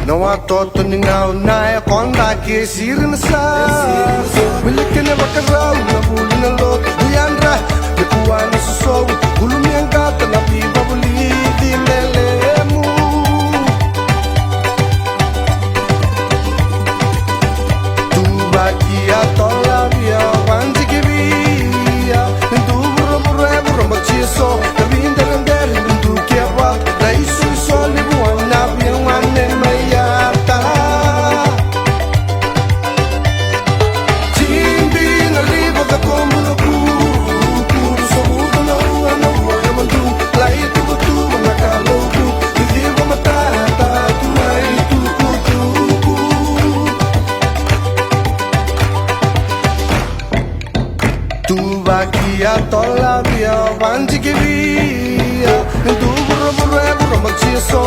No I thought to now na kon da ke sirin sa Milikene bakarau na bulina lot Uyandra Bekuan suso Gulum yang kata nabi babuli di melemu Tu bagia tolabia wanji kibia Tu burro machiso Nabi indar tu kiawa Na isu soli buwan nabi yang wanen mayata Timbi na libo ka komuno Kuru so ugo na ua na ua na mandu Lai tuku tu mga kaloku Libo matata tu mai tuku tuku Tu bagia tolabia wanji kibia Tu burro machiso